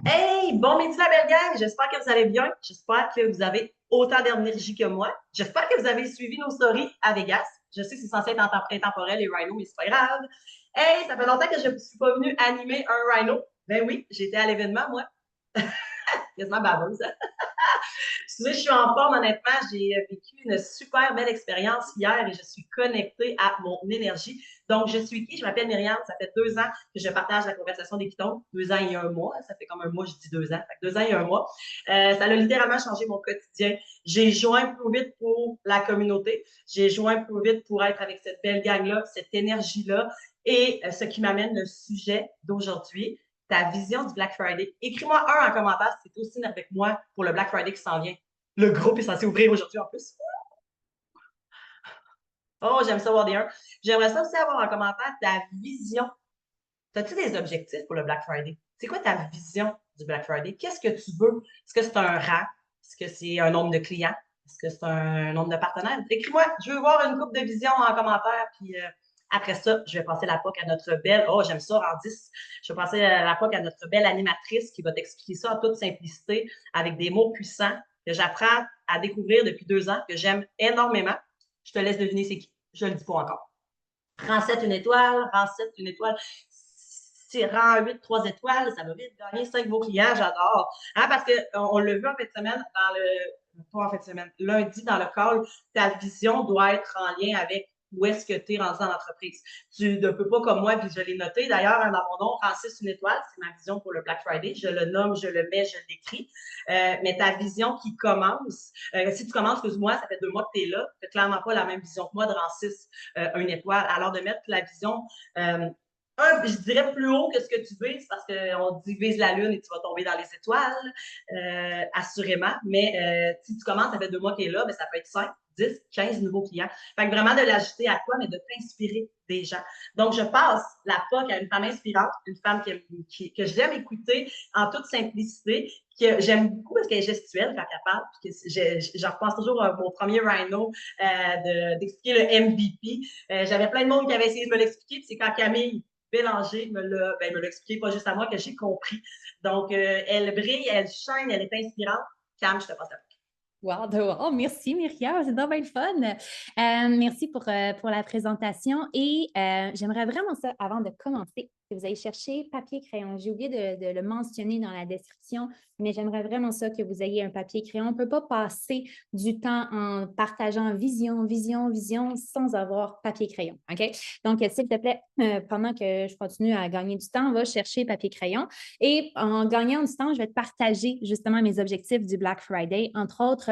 Hey, bon midi la belle gang! J'espère que vous allez bien. J'espère que vous avez autant d'énergie que moi. J'espère que vous avez suivi nos stories à Vegas. Je sais que c'est censé être intemporel les rhinos, mais c'est pas grave. Hey, ça fait longtemps que je ne suis pas venue animer un rhino. Ben oui, j'étais à l'événement, moi. Quasiment baveuse. Tu sais, je suis en forme, honnêtement. J'ai vécu une super belle expérience hier et je suis connectée à mon énergie. Donc, je suis qui? Je m'appelle Myriam. Ça fait 2 ans que je partage la conversation des pitons. 2 ans et un mois. Ça fait comme un mois, je dis 2 ans. Fait que 2 ans et un mois. Ça a littéralement changé mon quotidien. J'ai joint plus vite pour la communauté. J'ai joint plus vite pour être avec cette belle gang-là, cette énergie-là. Et ce qui m'amène le sujet d'aujourd'hui, ta vision du Black Friday. Écris-moi un en commentaire si tu es aussi avec moi pour le Black Friday qui s'en vient. Le groupe est censé ouvrir aujourd'hui en plus. Oh, j'aime ça voir des 1. J'aimerais ça aussi avoir en commentaire ta vision. As-tu des objectifs pour le Black Friday? C'est quoi ta vision du Black Friday? Qu'est-ce que tu veux? Est-ce que c'est un rang? Est-ce que c'est un nombre de clients? Est-ce que c'est un nombre de partenaires? Écris-moi, je veux voir une coupe de vision en commentaire. Puis après ça, je vais passer la POC à notre belle. Oh, j'aime ça, en 10. Je vais passer la POC à notre belle animatrice qui va t'expliquer ça en toute simplicité avec des mots puissants que j'apprends à découvrir depuis 2 ans, que j'aime énormément. Je te laisse deviner c'est qui. Je ne le dis pas encore. Rang 7, une étoile. Rang 7, une étoile. C'est rang 8, 3 étoiles. Ça va vite gagner 5 nouveaux clients. J'adore. Hein, parce qu'on l'a vu en fin de semaine dans le. Pas en fin de semaine. Lundi, dans le call, ta vision doit être en lien avec où est-ce que tu es rendu dans l'entreprise. Tu ne peux pas comme moi, puis je l'ai noté. D'ailleurs, dans mon nom, rang 6, une étoile, c'est ma vision pour le Black Friday. Je le nomme, je le mets, je l'écris. Mais ta vision qui commence, si tu commences, excuse-moi, ça fait 2 mois que tu es là, tu n'as clairement pas la même vision que moi de rang 6, une étoile. Alors de mettre la vision je dirais plus haut que ce que tu vises parce qu'on dit vise la lune et tu vas tomber dans les étoiles, assurément. Mais si tu commences, ça fait 2 mois qu'il est là, mais ça peut être 5, 10, 15 nouveaux clients. Fait que vraiment de l'ajouter à toi, mais de t'inspirer des gens. Donc, je passe la POC à une femme inspirante, une femme que j'aime écouter en toute simplicité, que j'aime beaucoup parce qu'elle est gestuelle quand elle parle, puis que j'en repense toujours à mon premier rhino d'expliquer le MVP. J'avais plein de monde qui avait essayé de me l'expliquer, puis c'est quand Camille Bélanger me l'a expliqué, pas juste à moi, que j'ai compris. Donc, elle brille, elle shine, elle est inspirante. Cam, je te passe la parole. Wow, wow, merci Myriam, c'est donc bien le fun. Merci pour la présentation et j'aimerais vraiment ça, avant de commencer, que vous allez chercher papier crayon. J'ai oublié de le mentionner dans la description, mais j'aimerais vraiment ça que vous ayez un papier crayon. On ne peut pas passer du temps en partageant vision sans avoir papier crayon. OK? Donc, s'il te plaît, pendant que je continue à gagner du temps, on va chercher papier crayon. Et en gagnant du temps, je vais te partager justement mes objectifs du Black Friday. Entre autres,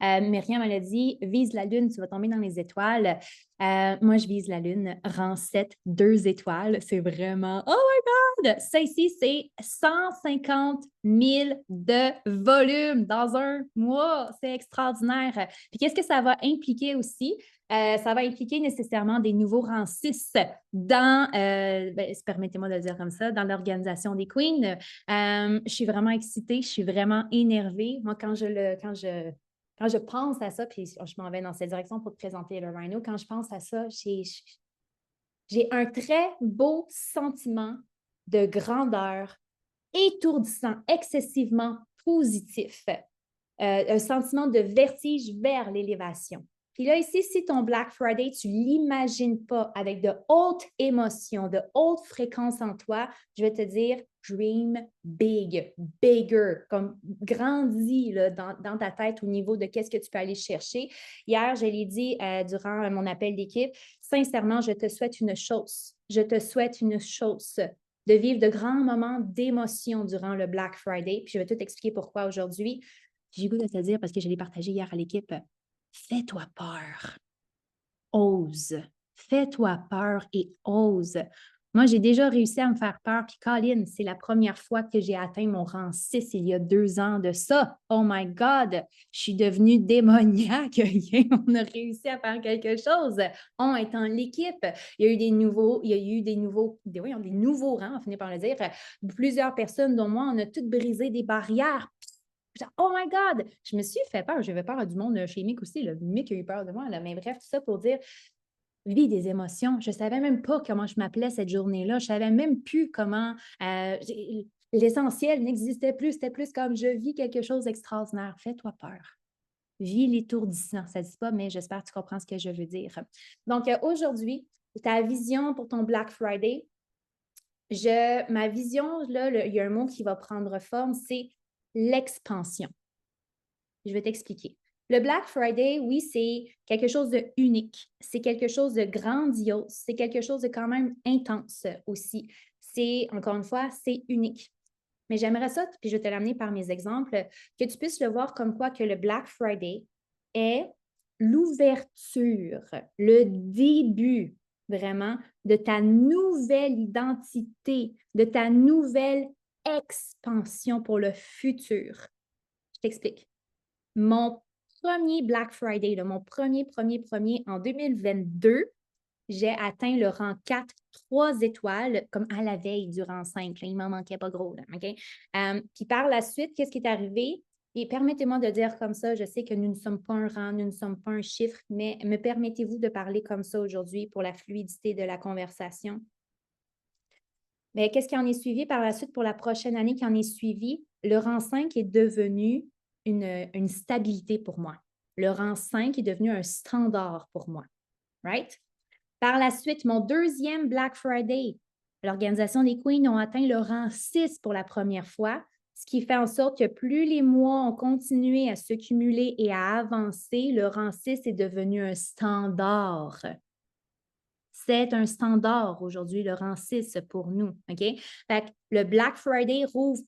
Myriam, elle a dit, vise la lune, tu vas tomber dans les étoiles. Moi, je vise la lune, rang 7, 2 étoiles. C'est vraiment, oh my God! Ça ici, c'est 150 000 de volume dans un mois. C'est extraordinaire. Puis qu'est-ce que ça va impliquer aussi? Ça va impliquer nécessairement des nouveaux rangs 6 dans, permettez-moi de le dire comme ça, dans l'organisation des Queens. Je suis vraiment excitée, je suis vraiment énervée. Moi, quand je pense à ça, puis je m'en vais dans cette direction pour te présenter le Rhino, quand je pense à ça, j'ai un très beau sentiment de grandeur étourdissant, excessivement positif, un sentiment de vertige vers l'élévation. Puis là, ici, si ton Black Friday, tu ne l'imagines pas avec de hautes émotions, de hautes fréquences en toi, je vais te dire, dream big, bigger, comme grandis là, dans ta tête au niveau de qu'est-ce que tu peux aller chercher. Hier, je l'ai dit durant mon appel d'équipe, sincèrement, je te souhaite une chose. Je te souhaite une chose de vivre de grands moments d'émotion durant le Black Friday. Puis je vais tout expliquer pourquoi aujourd'hui. J'ai goût de te dire, parce que je l'ai partagé hier à l'équipe, fais-toi peur, ose. Fais-toi peur et ose. Moi, j'ai déjà réussi à me faire peur. Puis, Colin, c'est la première fois que j'ai atteint mon rang 6 il y a 2 ans de ça. Oh my God, je suis devenue démoniaque. On a réussi à faire quelque chose. On est en l'équipe. Il y a eu des nouveaux, oui, des nouveaux rangs, on finit par le dire. Plusieurs personnes, dont moi, on a toutes brisé des barrières. Genre, oh my God! Je me suis fait peur. J'avais peur du monde chez Mick aussi. Mick a eu peur de moi. Là. Mais bref, tout ça pour dire, vis des émotions. Je ne savais même pas comment je m'appelais cette journée-là. Je ne savais même plus comment. l'essentiel n'existait plus. C'était plus comme je vis quelque chose d'extraordinaire. Fais-toi peur. Vis l'étourdissant. Ça ne dit pas, mais j'espère que tu comprends ce que je veux dire. Donc, aujourd'hui, ta vision pour ton Black Friday, ma vision, là, il y a un mot qui va prendre forme, c'est l'expansion. Je vais t'expliquer. Le Black Friday, oui, c'est quelque chose de unique, c'est quelque chose de grandiose, c'est quelque chose de quand même intense aussi. C'est, encore une fois, c'est unique. Mais j'aimerais ça, puis je vais te l'amener par mes exemples, que tu puisses le voir comme quoi que le Black Friday est l'ouverture, le début vraiment de ta nouvelle identité, de ta nouvelle expansion pour le futur. Je t'explique. Mon premier Black Friday, mon premier en 2022, j'ai atteint le rang 4, 3 étoiles, comme à la veille du rang 5. Là, il m'en manquait pas gros. Là, OK? Puis par la suite, qu'est-ce qui est arrivé? Et permettez-moi de dire comme ça, je sais que nous ne sommes pas un rang, nous ne sommes pas un chiffre, mais me permettez-vous de parler comme ça aujourd'hui pour la fluidité de la conversation? Mais qu'est-ce qui en est suivi par la suite pour la prochaine année qui en est suivie? Le rang 5 est devenu une stabilité pour moi. Le rang 5 est devenu un standard pour moi. Right? Par la suite, mon deuxième Black Friday, l'Organisation des Queens ont atteint le rang 6 pour la première fois, ce qui fait en sorte que plus les mois ont continué à se cumuler et à avancer, le rang 6 est devenu un standard. C'est un standard aujourd'hui, le rang 6 pour nous. OK? Fait que le Black Friday rouvre,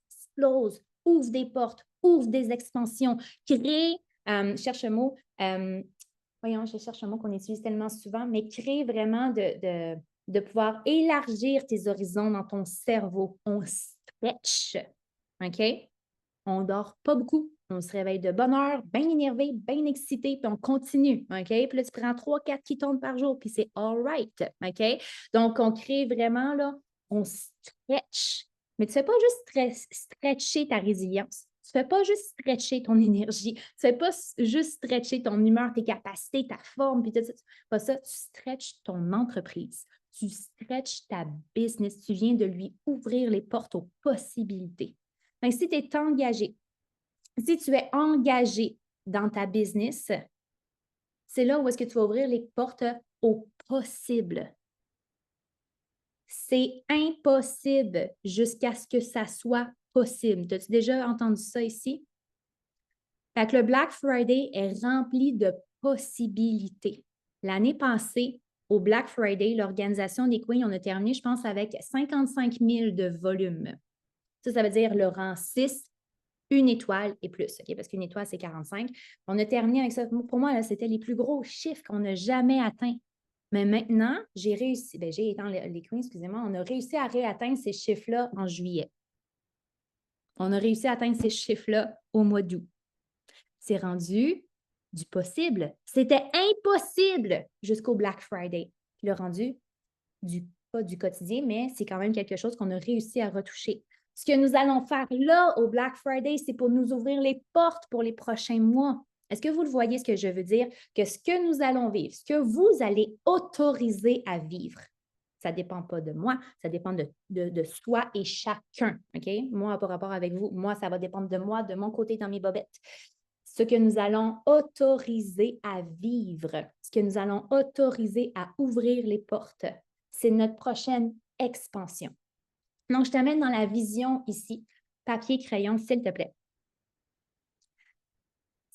explose, ouvre des portes, ouvre des expansions, crée, cherche un mot, voyons, je cherche un mot qu'on utilise tellement souvent, mais crée vraiment de pouvoir élargir tes horizons dans ton cerveau. On stretch. OK? On ne dort pas beaucoup. On se réveille de bonne heure, bien énervé, bien excité, puis on continue. OK? Puis là, tu prends 3-4 qui tournent par jour, puis c'est all right. OK? Donc, on crée vraiment, là, on stretch. Mais tu ne fais pas juste stretcher ta résilience. Tu ne fais pas juste stretcher ton énergie. Tu ne fais pas juste stretcher ton humeur, tes capacités, ta forme, puis tout ça. Pas ça, tu stretches ton entreprise. Tu stretches ta business. Tu viens de lui ouvrir les portes aux possibilités. Donc, si tu es engagé, si tu es engagé dans ta business, c'est là où est-ce que tu vas ouvrir les portes au possible. C'est impossible jusqu'à ce que ça soit possible. As-tu déjà entendu ça ici? Fait que le Black Friday est rempli de possibilités. L'année passée, au Black Friday, l'Organisation des Queens, on a terminé, je pense, avec 55 000 de volume. Ça veut dire le rang 6, une étoile et plus, OK? Parce qu'une étoile, c'est 45. On a terminé avec ça. Pour moi, c'était les plus gros chiffres qu'on n'a jamais atteints. Mais maintenant, j'ai réussi, j'ai étant les Queens, excusez-moi, on a réussi à réatteindre ces chiffres-là en juillet. On a réussi à atteindre ces chiffres-là au mois d'août. C'est rendu du possible. C'était impossible jusqu'au Black Friday. Puis le rendu pas du quotidien, mais c'est quand même quelque chose qu'on a réussi à retoucher. Ce que nous allons faire là au Black Friday, c'est pour nous ouvrir les portes pour les prochains mois. Est-ce que vous le voyez ce que je veux dire? Que ce que nous allons vivre, ce que vous allez autoriser à vivre, ça ne dépend pas de moi, ça dépend de soi et chacun. OK? Moi, par rapport avec vous, moi, ça va dépendre de moi, de mon côté, dans mes bobettes. Ce que nous allons autoriser à vivre, ce que nous allons autoriser à ouvrir les portes, c'est notre prochaine expansion. Donc, je t'amène dans la vision ici. Papier, crayon, s'il te plaît.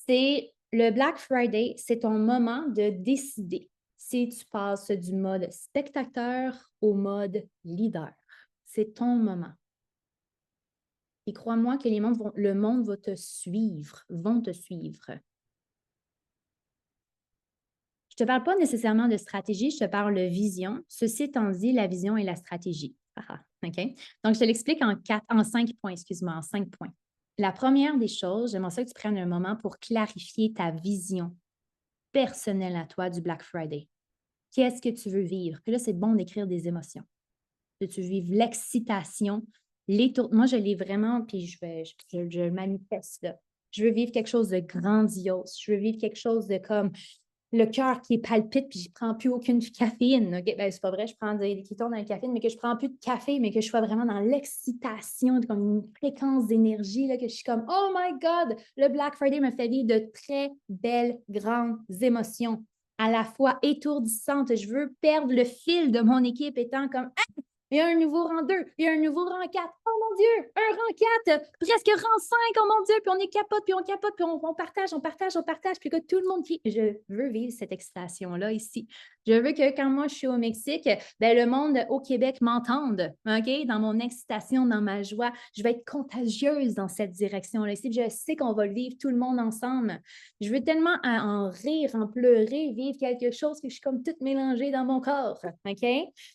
C'est le Black Friday, c'est ton moment de décider si tu passes du mode spectateur au mode leader. C'est ton moment. Et crois-moi que le monde va te suivre, vont te suivre. Je ne te parle pas nécessairement de stratégie, je te parle de vision. Ceci étant dit, la vision et la stratégie. OK? Donc, je te l'explique en 5 points, excuse-moi, en 5 points. La première des choses, j'aimerais ça que tu prennes un moment pour clarifier ta vision personnelle à toi du Black Friday. Qu'est-ce que tu veux vivre? Puis là, c'est bon d'écrire des émotions. Tu veux vivre l'excitation, moi, je l'ai vraiment, puis je le manifeste là. Je veux vivre quelque chose de grandiose. Je veux vivre quelque chose de comme le cœur qui palpite, puis je ne prends plus aucune caféine. Okay? Ben, c'est pas vrai, je prends des kétones dans la caféine, mais que je ne prends plus de café, mais que je sois vraiment dans l'excitation, comme une fréquence d'énergie, là, que je suis comme, oh my God, le Black Friday me fait vivre de très belles, grandes émotions, à la fois étourdissantes. Je veux perdre le fil de mon équipe étant comme, ah, il y a un nouveau rang 2, il y a un nouveau rang 4. Oh mon Dieu, un rang 4, presque rang 5, oh mon Dieu, puis on est capote, puis on partage, puis que tout le monde dit, je veux vivre cette excitation-là ici. Je veux que quand moi je suis au Mexique, ben, le monde au Québec m'entende, OK? Dans mon excitation, dans ma joie. Je vais être contagieuse dans cette direction-là ici. Je sais qu'on va le vivre tout le monde ensemble. Je veux tellement en rire, en pleurer, vivre quelque chose que je suis comme toute mélangée dans mon corps, OK?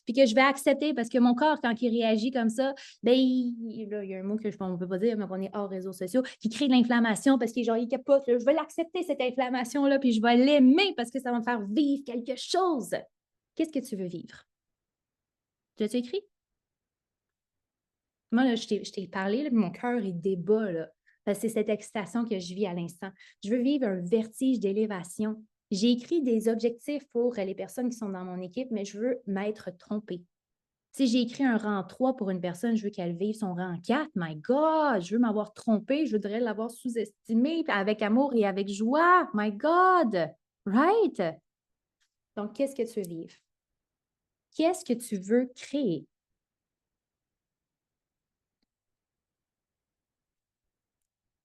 Puis que je vais accepter parce que mon corps, quand il réagit comme ça, ben, là, il y a un mot que on ne peut pas dire, mais on est hors réseaux sociaux, qui crée de l'inflammation parce qu'il genre, il capote. Là, je vais l'accepter, cette inflammation-là, puis je vais l'aimer parce que ça va me faire vivre quelque chose. Qu'est-ce que tu veux vivre? Tu as-tu écrit? Moi, là, je t'ai parlé, là, mon cœur, il débat, là. Parce que c'est cette excitation que je vis à l'instant. Je veux vivre un vertige d'élévation. J'ai écrit des objectifs pour les personnes qui sont dans mon équipe, mais je veux m'être trompée. Si j'ai écrit un rang 3 pour une personne, je veux qu'elle vive son rang 4. My God, je veux m'avoir trompée, je voudrais l'avoir sous-estimée avec amour et avec joie. My God, right? Donc, qu'est-ce que tu veux vivre? Qu'est-ce que tu veux créer?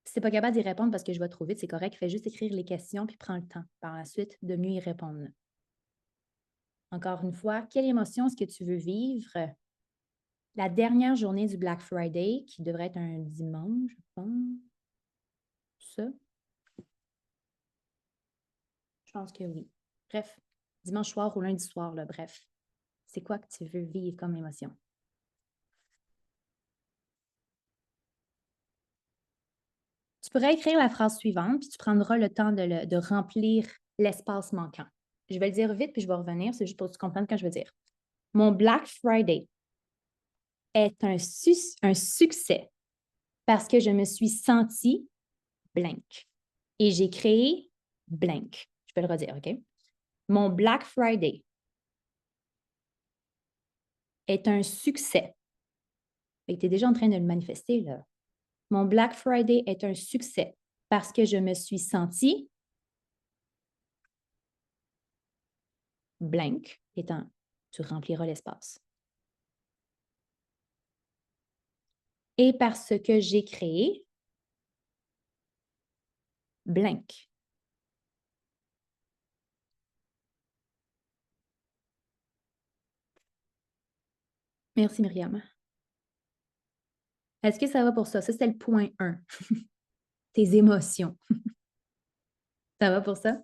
Si tu n'es pas capable d'y répondre parce que je vais trop vite, c'est correct. Fais juste écrire les questions puis prends le temps par la suite de mieux y répondre. Encore une fois, quelle émotion est-ce que tu veux vivre? La dernière journée du Black Friday, qui devrait être un dimanche, je pense. Ça? Je pense que oui. Bref, dimanche soir ou lundi soir, là, bref. C'est quoi que tu veux vivre comme émotion? Tu pourrais écrire la phrase suivante, puis tu prendras le temps de remplir l'espace manquant. Je vais le dire vite, puis je vais revenir. C'est juste pour que tu comprennes ce que je veux dire. Mon Black Friday est un succès parce que je me suis sentie blank. Et j'ai créé blank. Je peux le redire, OK? Mon Black Friday est un succès. Tu es déjà en train de le manifester, là. Mon Black Friday est un succès parce que je me suis sentie blank, étant, tu rempliras l'espace. Et parce que j'ai créé blank. Merci, Myriam. Est-ce que ça va pour ça? Ça, c'était le point 1. Tes émotions. Ça va pour ça?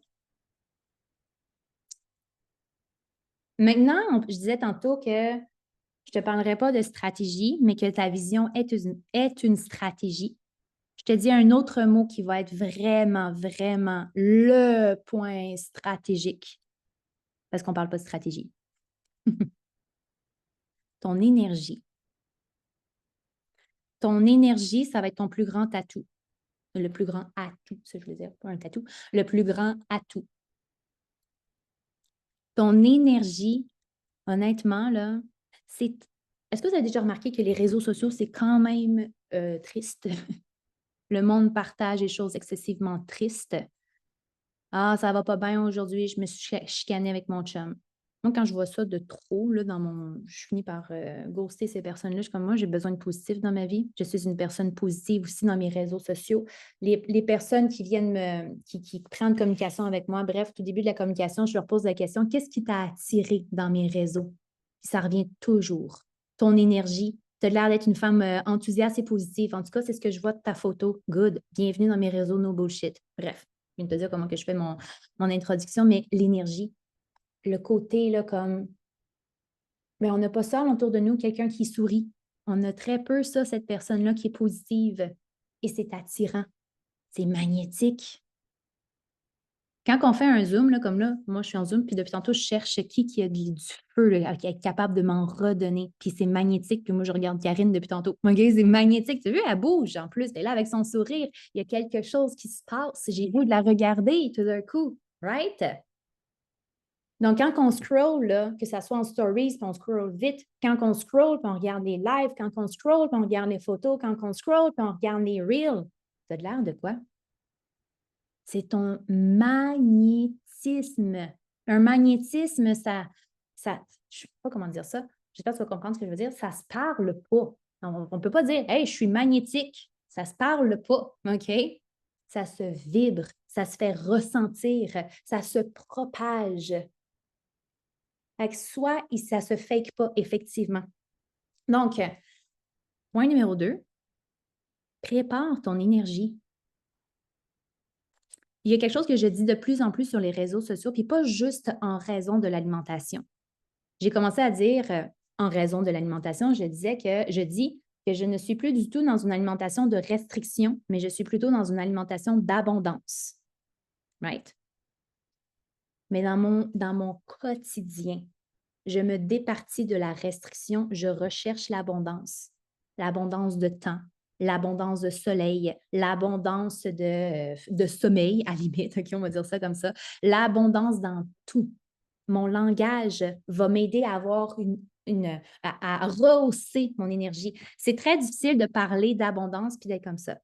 Maintenant, je disais tantôt que je ne te parlerai pas de stratégie, mais que ta vision est une stratégie. Je te dis un autre mot qui va être vraiment, vraiment le point stratégique, parce qu'on ne parle pas de stratégie. Ton énergie. Ton énergie, ça va être ton plus grand atout. Le plus grand atout, ça je veux dire, pas un tatou. Le plus grand atout. Ton énergie, honnêtement, là, c'est... Est-ce que vous avez déjà remarqué que les réseaux sociaux, c'est quand même triste? Le monde partage des choses excessivement tristes. Ah, ça va pas bien aujourd'hui, je me suis chicanée avec mon chum. Moi, quand je vois ça de trop, là, je finis par ghoster ces personnes-là. Je suis comme moi, j'ai besoin de positif dans ma vie. Je suis une personne positive aussi dans mes réseaux sociaux. Les personnes qui viennent qui prennent communication avec moi, bref, tout début de la communication, je leur pose la question, qu'est-ce qui t'a attiré dans mes réseaux? Puis ça revient toujours. Ton énergie. Tu as l'air d'être une femme enthousiaste et positive. En tout cas, c'est ce que je vois de ta photo. Good. Bienvenue dans mes réseaux, no bullshit. Bref, je viens de te dire comment que je fais mon introduction, mais l'énergie, le côté, là, comme, mais on n'a pas ça autour de nous, quelqu'un qui sourit. On a très peu ça, cette personne-là qui est positive. Et c'est attirant. C'est magnétique. Quand on fait un zoom, là, comme là, moi, je suis en zoom, puis depuis tantôt, je cherche qui a du feu, là, qui est capable de m'en redonner. Puis c'est magnétique. Puis moi, je regarde Karine depuis tantôt. Mon gars, c'est magnétique. Tu as vu, elle bouge en plus. Elle est là avec son sourire. Il y a quelque chose qui se passe. J'ai le goût de la regarder tout d'un coup. Right? Donc, quand on scroll, là, que ce soit en stories, puis on scroll vite, quand on scroll, puis on regarde les lives, quand on scroll, puis on regarde les photos, quand on scroll, puis on regarde les reels, t'as de l'air de quoi? C'est ton magnétisme. Un magnétisme, je ne sais pas comment dire ça. J'espère que tu vas comprendre ce que je veux dire. Ça ne se parle pas. On ne peut pas dire, hey, je suis magnétique. Ça ne se parle pas. OK? Ça se vibre, ça se fait ressentir, ça se propage. Fait que soit ça ne se fake pas, effectivement. Donc, point numéro 2, prépare ton énergie. Il y a quelque chose que je dis de plus en plus sur les réseaux sociaux, puis pas juste en raison de l'alimentation. J'ai commencé à dire en raison de l'alimentation, je dis que je ne suis plus du tout dans une alimentation de restriction, mais je suis plutôt dans une alimentation d'abondance. Right? Mais dans mon quotidien, je me départis de la restriction, je recherche l'abondance de temps, l'abondance de soleil, l'abondance de sommeil, à la limite, OK, on va dire ça comme ça, l'abondance dans tout. Mon langage va m'aider à avoir à rehausser mon énergie. C'est très difficile de parler d'abondance puis d'être comme ça.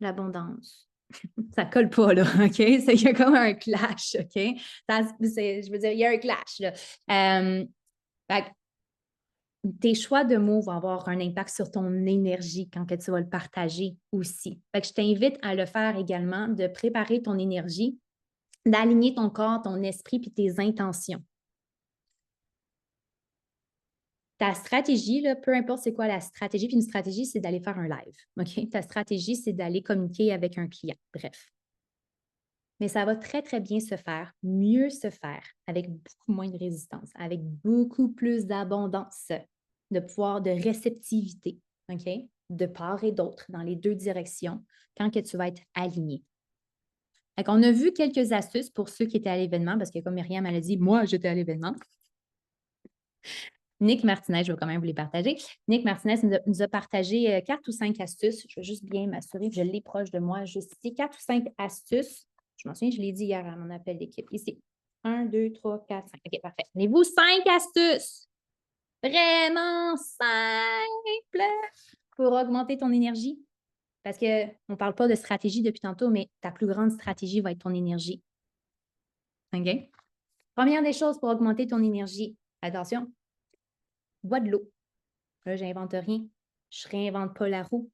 L'abondance. Ça colle pas, là, OK? Il y a comme un clash, OK? Je veux dire, il y a un clash, là. Tes choix de mots vont avoir un impact sur ton énergie quand que tu vas le partager aussi. Fait que je t'invite à le faire également, de préparer ton énergie, d'aligner ton corps, ton esprit puis tes intentions. Ta stratégie, là, peu importe c'est quoi la stratégie, puis une stratégie, c'est d'aller faire un live. OK? Ta stratégie, c'est d'aller communiquer avec un client. Bref. Mais ça va très, très bien se faire, mieux se faire, avec beaucoup moins de résistance, avec beaucoup plus d'abondance, de pouvoir, de réceptivité, OK? De part et d'autre, dans les deux directions, quand que tu vas être aligné. Donc, on a vu quelques astuces pour ceux qui étaient à l'événement, parce que comme Myriam elle a dit, moi, j'étais à l'événement. Nick Martinez, je vais quand même vous les partager. Nick Martinez nous a partagé 4 ou 5 astuces. Je vais juste bien m'assurer que je l'ai proche de moi, juste ici. 4 ou 5 astuces. Je m'en souviens, je l'ai dit hier à mon appel d'équipe. Ici. 1, 2, 3, 4, 5. OK, parfait. Donnez-vous 5 astuces. Vraiment simples pour augmenter ton énergie. Parce qu'on ne parle pas de stratégie depuis tantôt, mais ta plus grande stratégie va être ton énergie. OK? Première des choses pour augmenter ton énergie. Attention, bois de l'eau. Là, j'invente rien. Je réinvente pas la roue.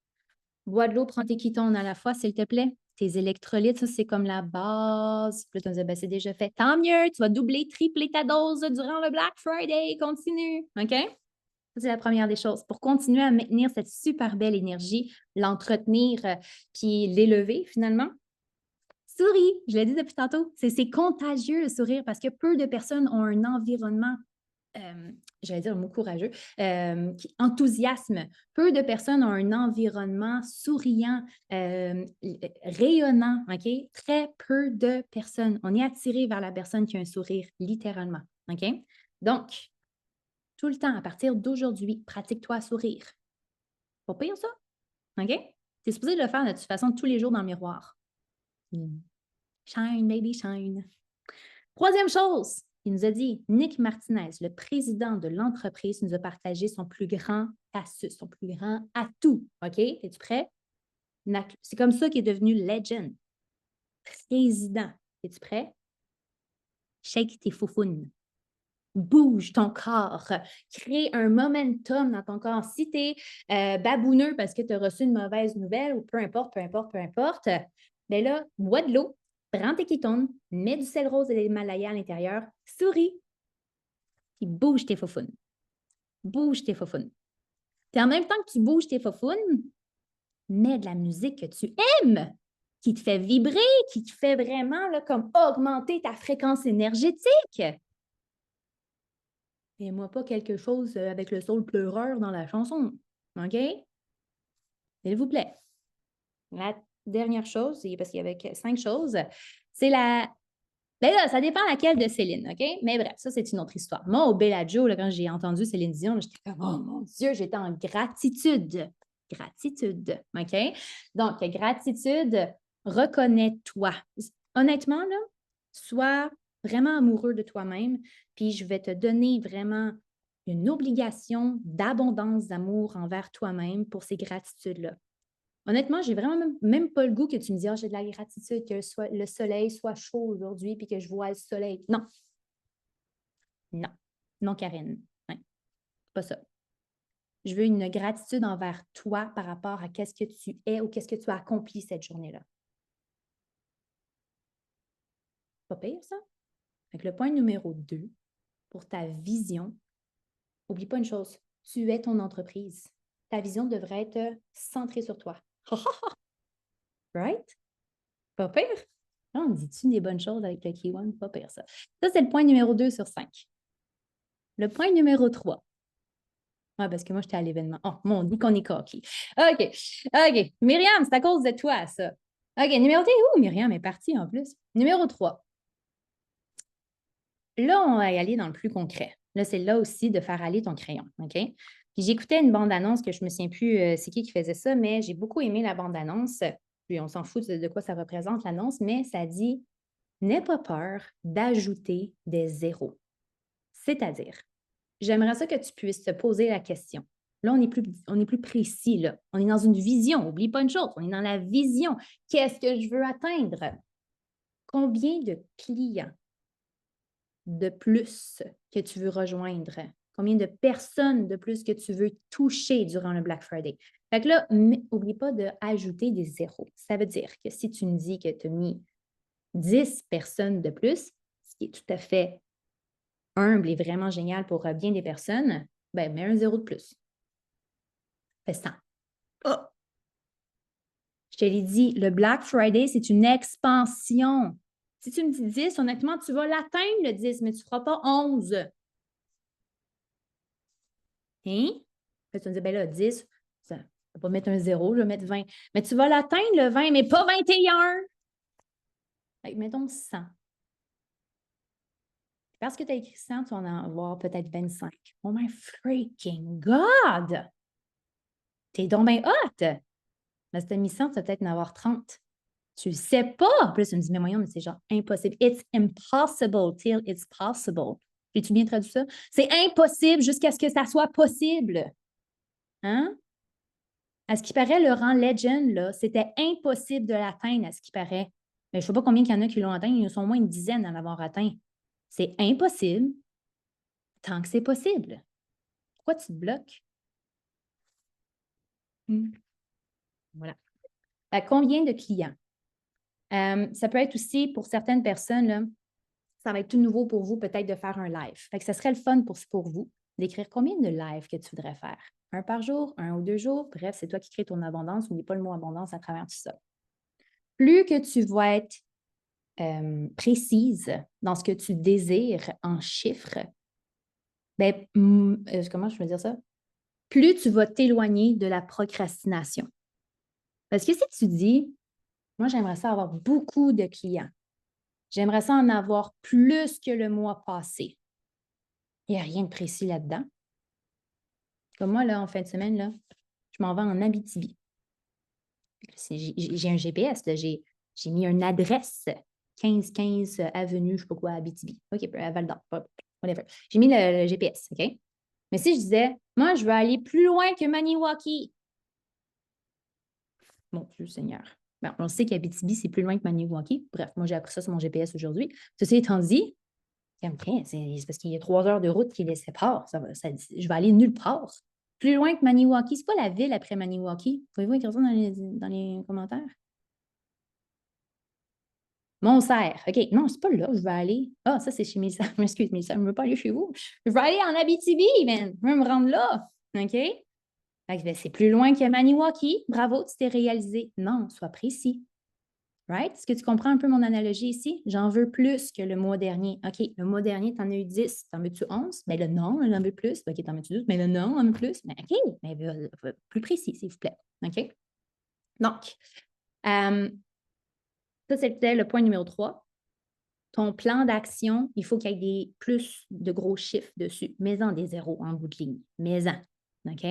Bois de l'eau, prends tes ketones à la fois, s'il te plaît. Tes électrolytes, ça, c'est comme la base. Puis là, tu vas dire, ben, c'est déjà fait. Tant mieux, tu vas doubler, tripler ta dose durant le Black Friday. Continue. OK? Ça, c'est la première des choses. Pour continuer à maintenir cette super belle énergie, l'entretenir, puis l'élever finalement. Souris, je l'ai dit depuis tantôt, c'est contagieux le sourire parce que peu de personnes ont un environnement j'allais dire un mot courageux, enthousiasme. Peu de personnes ont un environnement souriant, rayonnant, OK? Très peu de personnes. On est attiré vers la personne qui a un sourire, littéralement, OK? Donc, tout le temps, à partir d'aujourd'hui, pratique-toi à sourire. Pas pire, ça? OK? Tu es supposé le faire de toute façon tous les jours dans le miroir. Shine, baby, shine. Troisième chose, il nous a dit, Nick Martinez, le président de l'entreprise, nous a partagé son plus grand astuce, son plus grand atout. OK? Es-tu prêt? C'est comme ça qu'il est devenu legend. Président. Es-tu prêt? Shake tes foufounes. Bouge ton corps. Crée un momentum dans ton corps. Si tu es babouneux parce que tu as reçu une mauvaise nouvelle ou peu importe, bien là, bois de l'eau, prends tes ketones, mets du sel rose et des Himalayas à l'intérieur, souris, puis bouge tes faufounes. Bouge tes faufounes. Puis en même temps que tu bouges tes faufounes, mets de la musique que tu aimes, qui te fait vibrer, qui te fait vraiment là, comme augmenter ta fréquence énergétique. Et moi pas quelque chose avec le soul pleureur dans la chanson. OK? S'il vous plaît. La dernière chose, parce qu'il y avait 5 choses, c'est la... Ben là, ça dépend laquelle de Céline, OK? Mais bref, ça, c'est une autre histoire. Moi, au Bellagio, là, quand j'ai entendu Céline Dion, j'étais comme, oh mon Dieu, j'étais en gratitude. Gratitude, OK? Donc, gratitude, reconnais-toi. honnêtement, là, sois vraiment amoureux de toi-même, puis je vais te donner vraiment une obligation d'abondance d'amour envers toi-même pour ces gratitudes-là. Honnêtement, j'ai vraiment même pas le goût que tu me dis, ah, j'ai de la gratitude que le soleil soit chaud aujourd'hui puis que je vois le soleil. Non, non, non, Karine. Ouais, pas ça. Je veux une gratitude envers toi par rapport à qu'est-ce que tu es ou qu'est-ce que tu as accompli cette journée-là. Pas pire, ça? Fait le point numéro 2, pour ta vision, n'oublie pas une chose, tu es ton entreprise. Ta vision devrait être centrée sur toi. Right? Pas pire? On dit-tu des bonnes choses avec le Key One? Pas pire, ça. Ça, c'est le point numéro 2 sur 5. Le point numéro 3. Ah, parce que moi, j'étais à l'événement. Oh, on dit qu'on est coquille. OK. OK. Myriam, c'est à cause de toi, ça. OK. Numéro 3. Ouh, Myriam est partie en plus. Numéro 3. Là, on va y aller dans le plus concret. Là, c'est là aussi de faire aller ton crayon. OK? Puis j'écoutais une bande-annonce que je ne me souviens plus c'est qui faisait ça, mais j'ai beaucoup aimé la bande-annonce. Puis on s'en fout de quoi ça représente l'annonce, mais ça dit n'aie pas peur d'ajouter des zéros. C'est-à-dire, j'aimerais ça que tu puisses te poser la question. Là, on est plus précis. Là. On est dans une vision. N'oublie pas une chose, on est dans la vision. Qu'est-ce que je veux atteindre? Combien de clients de plus que tu veux rejoindre? Combien de personnes de plus que tu veux toucher durant le Black Friday? Fait que là, n'oublie pas d'ajouter des zéros. Ça veut dire que si tu me dis que tu as mis 10 personnes de plus, ce qui est tout à fait humble et vraiment génial pour bien des personnes, ben, mets un zéro de plus. Fais 100. Oh! Je te l'ai dit, le Black Friday, c'est une expansion. Si tu me dis 10, honnêtement, tu vas l'atteindre le 10, mais tu ne feras pas 11. Hein? Tu vas me dire, ben là, 10, ça, je ne vais pas mettre un 0, je vais mettre 20. Mais tu vas l'atteindre le 20, mais pas 21. Fait que mettons 100. Parce que tu as écrit 100, tu vas en avoir peut-être 25. Oh my freaking God! T'es donc bien hot! Mais si tu as mis 100, tu vas peut-être en avoir 30. Tu ne sais pas. En plus, tu me dis, mais voyons, mais c'est genre impossible. It's impossible till it's possible. J'ai-tu bien traduit ça? C'est impossible jusqu'à ce que ça soit possible. Hein? À ce qui paraît, le rang Legend, là, c'était impossible de l'atteindre, à ce qui paraît. Mais je ne sais pas combien il y en a qui l'ont atteint. Ils sont au moins une dizaine d'en avoir atteint. C'est impossible tant que c'est possible. Pourquoi tu te bloques? Voilà. À combien de clients? Ça peut être aussi, pour certaines personnes, là, ça va être tout nouveau pour vous, peut-être de faire un live. Fait que ça serait le fun pour vous d'écrire combien de lives que tu voudrais faire. Un par jour, 1 ou 2 jours. Bref, c'est toi qui crées ton abondance. N'oublie pas le mot abondance à travers tout ça. Plus que tu vas être précise dans ce que tu désires en chiffres, ben, comment je veux dire ça? Plus tu vas t'éloigner de la procrastination. Parce que si tu dis, moi, j'aimerais ça avoir beaucoup de clients. J'aimerais ça en avoir plus que le mois passé. Il n'y a rien de précis là-dedans. Comme moi, là, en fin de semaine, là, je m'en vais en Abitibi. J'ai un GPS, j'ai mis une adresse, 1515 avenue, je ne sais pas quoi, Abitibi. OK, à Val-d'Or, whatever. J'ai mis le GPS, OK? Mais si je disais, moi, je veux aller plus loin que Maniwaki. Mon Dieu Seigneur. Ben, on sait qu'Abitibi, c'est plus loin que Maniwaki. Bref, moi, j'ai appris ça sur mon GPS aujourd'hui. Ceci étant dit, c'est parce qu'il y a 3 heures de route qui les séparent. Je vais aller nulle part. Plus loin que Maniwaki. C'est pas la ville après Maniwaki. Pouvez-vous écrire ça dans les commentaires? Montserrat. OK. Non, c'est pas là. Je vais aller. Ah, ça, c'est chez Mélissa. Excuse, Mélissa, je ne veux pas aller chez vous. Je vais aller en Abitibi, man. Je veux me rendre là. OK? C'est plus loin que Maniwaki. Bravo, tu t'es réalisé. Non, sois précis. Right? Est-ce que tu comprends un peu mon analogie ici? J'en veux plus que le mois dernier. OK, le mois dernier, tu en as eu 10. T'en veux-tu 11? Mais là, non, j'en veux plus. OK, t'en veux-tu 12? Mais là, non, j'en veux plus. Mais OK, mais plus précis, s'il vous plaît. OK? Donc, ça, c'était le point numéro 3. Ton plan d'action, il faut qu'il y ait plus de gros chiffres dessus. Mets-en des zéros en bout de ligne. Mets-en. OK?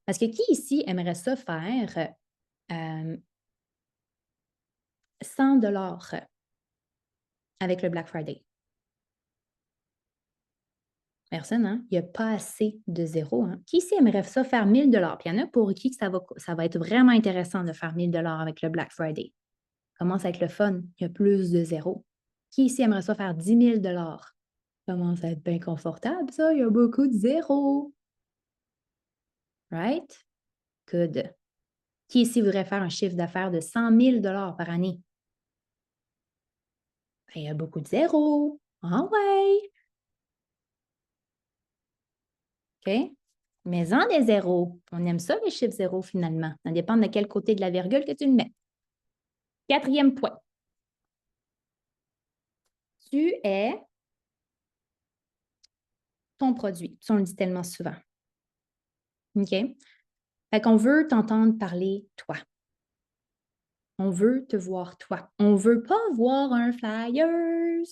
Parce que qui ici aimerait ça faire 100 $? avec le Black Friday? Personne, hein? Il n'y a pas assez de zéro. Hein? Qui ici aimerait ça faire 1000 $? Puis il y en a pour qui ça va être vraiment intéressant de faire 1000 $ avec le Black Friday. Commence à être le fun. Il y a plus de zéro. Qui ici aimerait ça faire 10 000 $? Commence à être bien confortable, ça. Il y a beaucoup de zéro. Right? Good. Qui ici voudrait faire un chiffre d'affaires de 100 000 $ par année? Ben, il y a beaucoup de zéro. Ah ouais. OK? Mais en des zéros. On aime ça, les chiffres zéros, finalement. Ça dépend de quel côté de la virgule que tu le mets. 4e point. Tu es ton produit. Ça, on le dit tellement souvent. OK? Fait qu'on veut t'entendre parler toi. On veut te voir toi. On ne veut pas voir un flyers.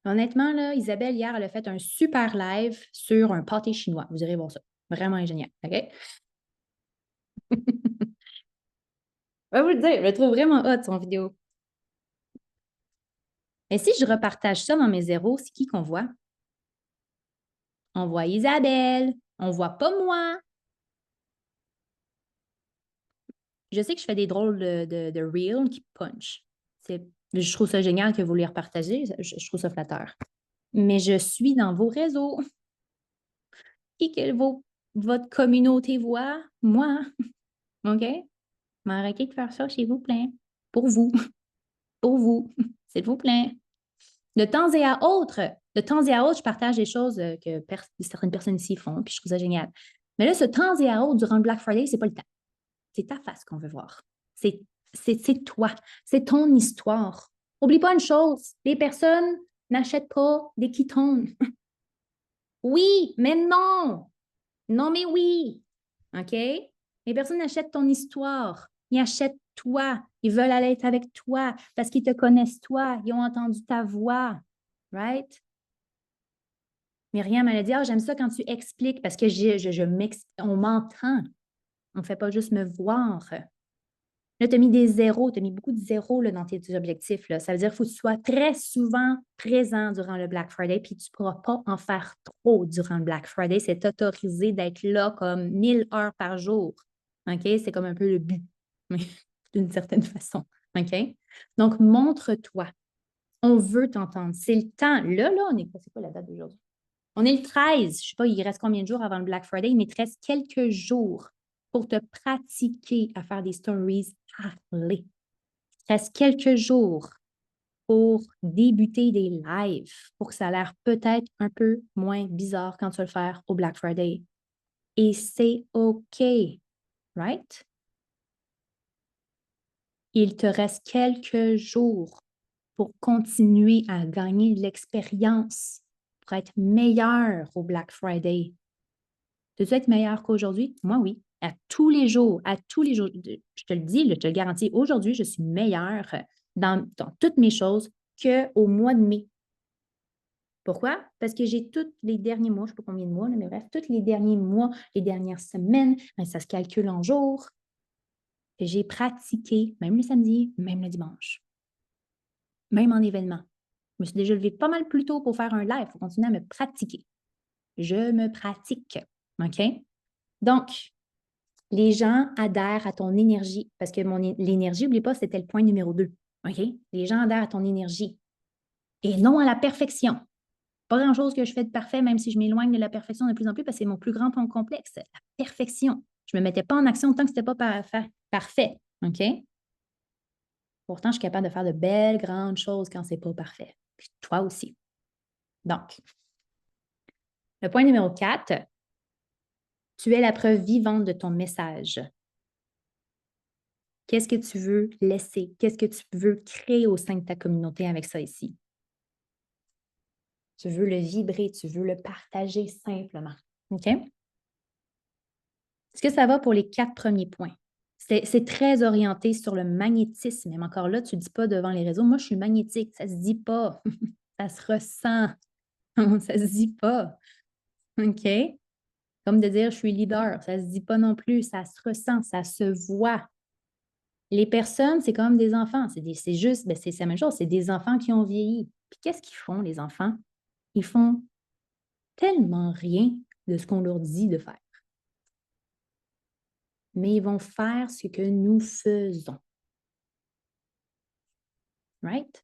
Honnêtement, là, Isabelle, hier, elle a fait un super live sur un pâté chinois. Vous irez voir ça. Vraiment génial. OK? Je vais vous le dire, je le trouve vraiment hot, son vidéo. Et si je repartage ça dans mes zéros, c'est qui qu'on voit? On voit Isabelle. On ne voit pas moi. Je sais que je fais des drôles de reels qui punch. Je trouve ça génial que vous les repartagez. Je trouve ça flatteur. Mais je suis dans vos réseaux. Qui que votre communauté voit? Moi. OK? Mais arrêtez de faire ça, s'il vous plaît. Pour vous. Pour vous. S'il vous plaît. De temps à autre, je partage des choses que certaines personnes ici font, puis je trouve ça génial. Mais là, ce temps et à autre, durant le Black Friday, c'est pas le temps. C'est ta face qu'on veut voir. C'est toi. C'est ton histoire. Oublie pas une chose, les personnes n'achètent pas des ketones. Oui, mais non. Non, mais oui. OK? Les personnes achètent ton histoire. Ils achètent toi. Ils veulent aller être avec toi parce qu'ils te connaissent toi. Ils ont entendu ta voix. Right? Myriam, elle a dit, ah, j'aime ça quand tu expliques parce que on m'entend. On ne fait pas juste me voir. Là, tu as mis des zéros, tu as mis beaucoup de zéros là, dans tes objectifs. Là. Ça veut dire qu'il faut que tu sois très souvent présent durant le Black Friday, puis tu ne pourras pas en faire trop durant le Black Friday. C'est autorisé d'être là comme 1000 heures par jour. OK? C'est comme un peu le but, d'une certaine façon. OK? Donc, montre-toi. On veut t'entendre. C'est le temps. Là, on est quoi? C'est quoi la date d'aujourd'hui? On est le 13. Je ne sais pas, il reste combien de jours avant le Black Friday, mais il te reste quelques jours pour te pratiquer à faire des stories parler. Il te reste quelques jours pour débuter des lives, pour que ça a l'air peut-être un peu moins bizarre quand tu vas le faire au Black Friday. Et c'est OK, right? Il te reste quelques jours pour continuer à gagner de l'expérience, pour être meilleur au Black Friday. Veux-tu être meilleur qu'aujourd'hui? Moi, oui. À tous les jours, je te le dis, je te le garantis, aujourd'hui, je suis meilleure dans toutes mes choses qu'au mois de mai. Pourquoi? Parce que j'ai tous les derniers mois, je ne sais pas combien de mois, mais bref, tous les derniers mois, les dernières semaines, ça se calcule en jours, que j'ai pratiqué, même le samedi, même le dimanche, même en événement. Je me suis déjà levée pas mal plus tôt pour faire un live, il faut continuer à me pratiquer. Je me pratique, OK? Donc, les gens adhèrent à ton énergie parce que l'énergie, n'oublie pas, c'était le point numéro 2. OK? Les gens adhèrent à ton énergie et non à la perfection. Pas grand-chose que je fais de parfait, même si je m'éloigne de la perfection de plus en plus parce que c'est mon plus grand point complexe, la perfection. Je ne me mettais pas en action tant que ce n'était pas parfait. OK? Pourtant, je suis capable de faire de belles, grandes choses quand ce n'est pas parfait. Puis toi aussi. Donc, le point numéro 4, tu es la preuve vivante de ton message. Qu'est-ce que tu veux laisser? Qu'est-ce que tu veux créer au sein de ta communauté avec ça ici? Tu veux le vibrer, tu veux le partager simplement. OK? Est-ce que ça va pour les 4 premiers points? C'est très orienté sur le magnétisme. Même encore là, tu ne dis pas devant les réseaux, moi, je suis magnétique. Ça ne se dit pas. Ça se ressent. Ça ne se dit pas. OK? Comme de dire, je suis leader. Ça ne se dit pas non plus. Ça se ressent, ça se voit. Les personnes, c'est comme des enfants. C'est juste, c'est la même chose, c'est des enfants qui ont vieilli. Puis qu'est-ce qu'ils font, les enfants? Ils font tellement rien de ce qu'on leur dit de faire. Mais ils vont faire ce que nous faisons. Right?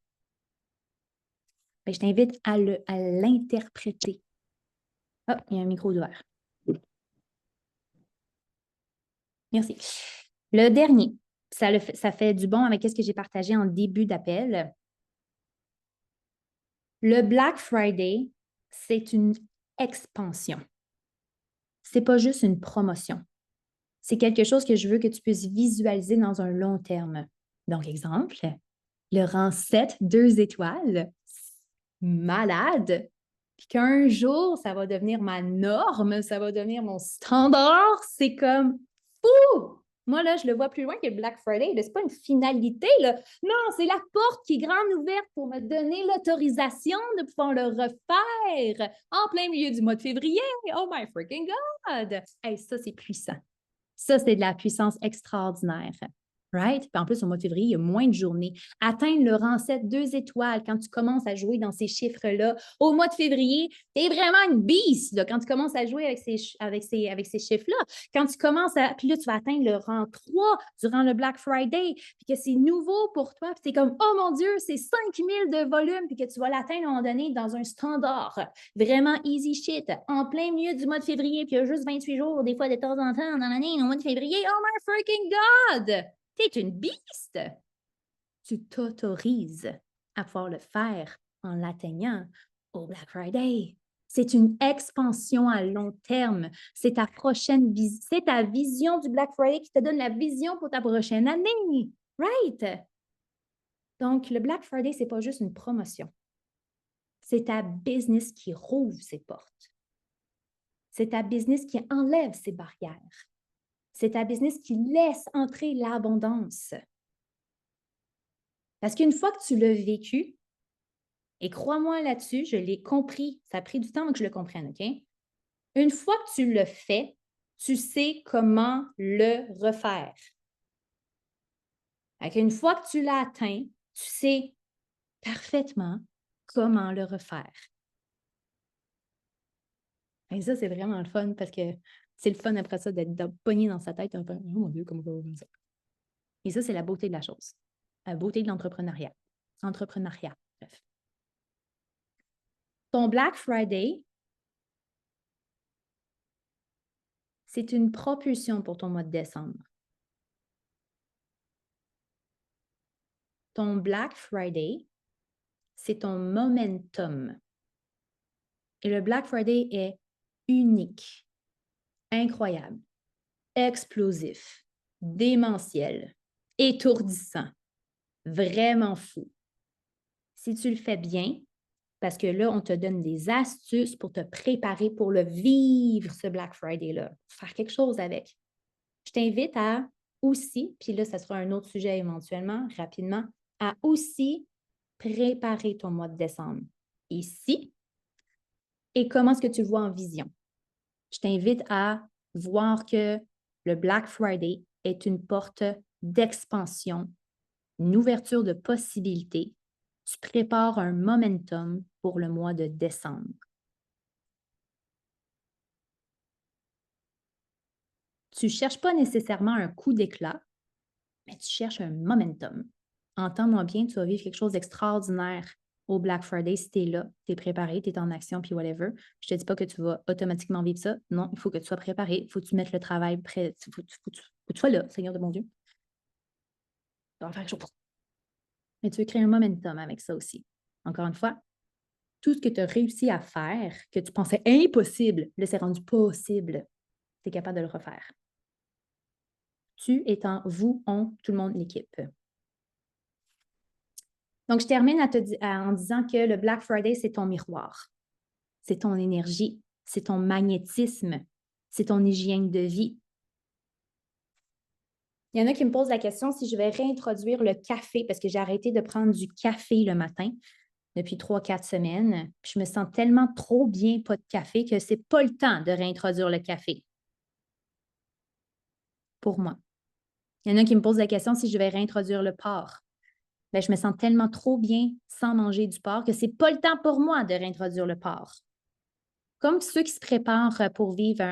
Je t'invite à l'interpréter. Oh, il y a un micro ouvert. Merci. Le dernier, ça fait du bon avec ce que j'ai partagé en début d'appel. Le Black Friday, c'est une expansion. Ce n'est pas juste une promotion. C'est quelque chose que je veux que tu puisses visualiser dans un long terme. Donc, exemple, le rang 7, 2 étoiles, malade. Puis qu'un jour, ça va devenir ma norme, ça va devenir mon standard. C'est comme fou! Moi, là, je le vois plus loin que le Black Friday. Ce n'est pas une finalité, là. Non, c'est la porte qui est grande ouverte pour me donner l'autorisation de pouvoir le refaire en plein milieu du mois de février. Oh my freaking God! Hey, ça, c'est puissant. Ça, c'est de la puissance extraordinaire. Right? Puis en plus, au mois de février, il y a moins de journées. Atteindre le rang 7, 2 étoiles, quand tu commences à jouer dans ces chiffres-là, au mois de février, tu es vraiment une beast là, quand tu commences à jouer avec ces chiffres-là. Quand tu commences à. Puis là, tu vas atteindre le rang 3 durant le Black Friday, puis que c'est nouveau pour toi, puis tu es comme, oh mon Dieu, c'est 5000 de volume, puis que tu vas l'atteindre à un moment donné dans un standard. Vraiment easy shit, en plein milieu du mois de février, puis il y a juste 28 jours, des fois de temps en temps dans l'année, au mois de février. Oh my freaking God! T'es une beast! Tu t'autorises à pouvoir le faire en l'atteignant au Black Friday. C'est une expansion à long terme. C'est ta prochaine vision. C'est ta vision du Black Friday qui te donne la vision pour ta prochaine année. Right? Donc, le Black Friday, ce n'est pas juste une promotion. C'est ta business qui rouvre ses portes. C'est ta business qui enlève ses barrières. C'est ta business qui laisse entrer l'abondance. Parce qu'une fois que tu l'as vécu, et crois-moi là-dessus, je l'ai compris, ça a pris du temps que je le comprenne, OK? Une fois que tu le fais, tu sais comment le refaire. Une fois que tu l'as atteint, tu sais parfaitement comment le refaire. Et ça, c'est vraiment le fun parce que c'est le fun après ça d'être pogné dans sa tête un peu. Oh mon Dieu, comment on va faire ça? Et ça, c'est la beauté de la chose. La beauté de l'entrepreneuriat. Entrepreneuriat, bref. Ton Black Friday, c'est une propulsion pour ton mois de décembre. Ton Black Friday, c'est ton momentum. Et le Black Friday est unique, incroyable, explosif, démentiel, étourdissant, vraiment fou. Si tu le fais bien, parce que là, on te donne des astuces pour te préparer pour le vivre, ce Black Friday-là, faire quelque chose avec. Je t'invite à aussi, puis là, ça sera un autre sujet éventuellement, rapidement, à aussi préparer ton mois de décembre. Ici, et comment est-ce que tu le vois en vision? Je t'invite à voir que le Black Friday est une porte d'expansion, une ouverture de possibilités. Tu prépares un momentum pour le mois de décembre. Tu ne cherches pas nécessairement un coup d'éclat, mais tu cherches un momentum. Entends-moi bien, tu vas vivre quelque chose d'extraordinaire au Black Friday si tu es là, tu es préparé, tu es en action, puis whatever. Je ne te dis pas que tu vas automatiquement vivre ça. Non, il faut que tu sois préparé, il faut que tu mettes le travail prêt, il faut que tu sois là, Seigneur de mon Dieu. Tu vas faire quelque chose. Mais tu veux créer un momentum avec ça aussi. Encore une fois, tout ce que tu as réussi à faire, que tu pensais impossible, là, c'est rendu possible. Tu es capable de le refaire. Tu étant vous, on, tout le monde, l'équipe. Donc, je termine en disant que le Black Friday, c'est ton miroir. C'est ton énergie, c'est ton magnétisme, c'est ton hygiène de vie. Il y en a qui me posent la question si je vais réintroduire le café parce que j'ai arrêté de prendre du café le matin depuis 3-4 semaines. Puis je me sens tellement trop bien pas de café que ce n'est pas le temps de réintroduire le café pour moi. Il y en a qui me posent la question si je vais réintroduire le porc. Bien, je me sens tellement trop bien sans manger du porc que ce n'est pas le temps pour moi de réintroduire le porc. Comme ceux qui se préparent pour vivre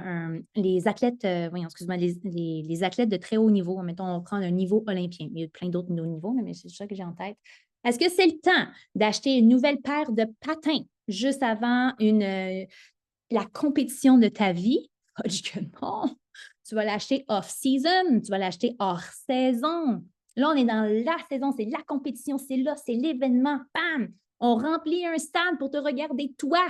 les athlètes, voyons, excuse-moi, les athlètes de très haut niveau, mettons, on prend un niveau olympien. Il y a plein d'autres niveaux, mais c'est ça que j'ai en tête. Est-ce que c'est le temps d'acheter une nouvelle paire de patins juste avant la compétition de ta vie? Pas dit que non. Tu vas l'acheter off-season, tu vas l'acheter hors saison. Là, on est dans la saison, c'est la compétition, c'est là, c'est l'événement. Bam! On remplit un stade pour te regarder toi.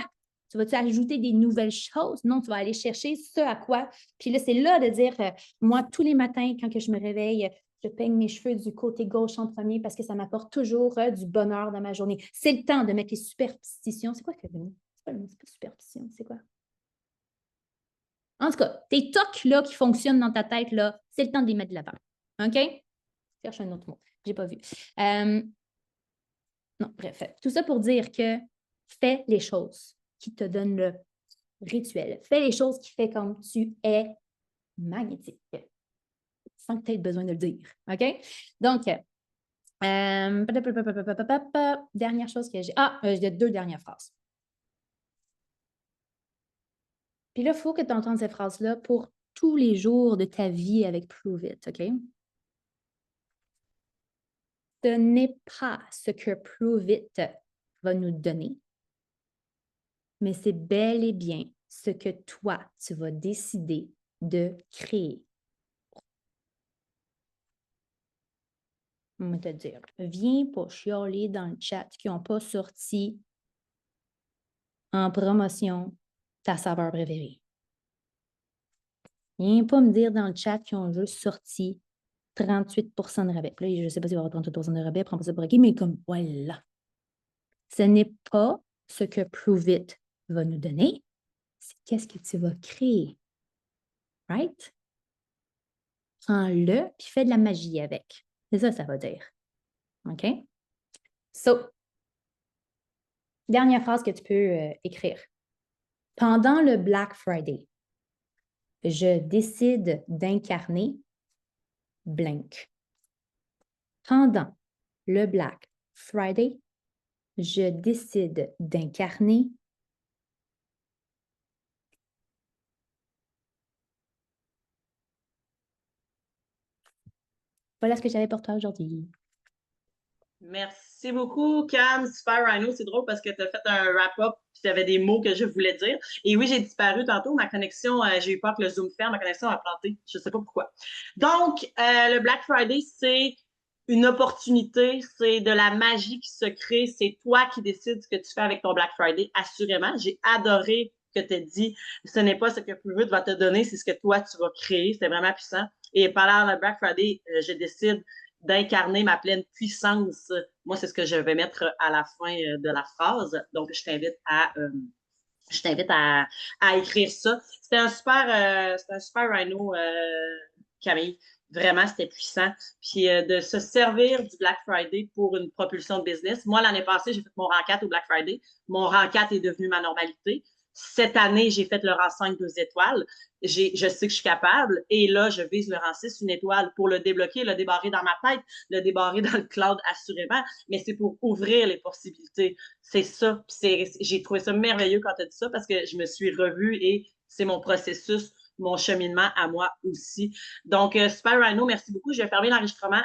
Tu vas-tu ajouter des nouvelles choses? Non, tu vas aller chercher ce à quoi. Puis là, c'est là de dire, moi, tous les matins, quand que je me réveille, je peigne mes cheveux du côté gauche en premier parce que ça m'apporte toujours du bonheur dans ma journée. C'est le temps de mettre les superstitions. C'est quoi que c'est pas superstition, c'est quoi? En tout cas, tes tocs là, qui fonctionnent dans ta tête, là, c'est le temps de les mettre de l'avant. OK? Je cherche un autre mot. Je n'ai pas vu. Non, bref. Tout ça pour dire que fais les choses qui te donnent le rituel. Fais les choses qui font comme tu es magnétique, sans que tu aies besoin de le dire. OK? Donc, dernière chose que j'ai. J'ai deux dernières phrases. Puis là, il faut que tu entendes ces phrases-là pour tous les jours de ta vie avec Prove It, OK? Ce n'est pas ce que Prove It va nous donner, mais c'est bel et bien ce que toi, tu vas décider de créer. On va te dire, viens pas chialer dans le chat qui n'ont pas sorti en promotion ta saveur préférée. Viens pas me dire dans le chat qu'ils ont juste sorti 38 de rabais. Puis là, je ne sais pas s'il va y avoir 38 de rabais, prends pas ça pour acquis, mais comme voilà. Ce n'est pas ce que Prove It va nous donner, c'est qu'est-ce que tu vas créer. Right? Prends-le, puis fais de la magie avec. C'est ça, ça va dire. OK? So, dernière phrase que tu peux écrire. Pendant le Black Friday, je décide d'incarner blank. Pendant le Black Friday, je décide d'incarner. Voilà ce que j'avais pour toi aujourd'hui. Merci beaucoup, Cam. Super Rhino. C'est drôle parce que tu as fait un wrap-up puis tu avais des mots que je voulais dire. Et oui, j'ai disparu tantôt. Ma connexion, j'ai eu peur que le Zoom ferme. Ma connexion a planté. Je ne sais pas pourquoi. Donc, le Black Friday, c'est une opportunité. C'est de la magie qui se crée. C'est toi qui décides ce que tu fais avec ton Black Friday, assurément. J'ai adoré que tu aies dit ce n'est pas ce que Pruvit va te donner, c'est ce que toi, tu vas créer. C'était vraiment puissant. Et pendant le Black Friday, je décide d'incarner ma pleine puissance. Moi, c'est ce que je vais mettre à la fin de la phrase. Donc, je t'invite à écrire ça. C'était un super rhino, Camille. Vraiment, c'était puissant. Puis de se servir du Black Friday pour une propulsion de business. Moi, l'année passée, j'ai fait mon rang 4 au Black Friday. Mon rang 4 est devenu ma normalité. Cette année, j'ai fait le rang 5 2 étoiles. Je sais que je suis capable. Et là, je vise le rang 6 une étoile pour le débloquer, le débarrer dans ma tête, le débarrer dans le cloud assurément. Mais c'est pour ouvrir les possibilités. C'est ça. J'ai trouvé ça merveilleux quand tu as dit ça parce que je me suis revue et c'est mon processus, mon cheminement à moi aussi. Donc, Super Rhino, merci beaucoup. Je vais fermer l'enregistrement.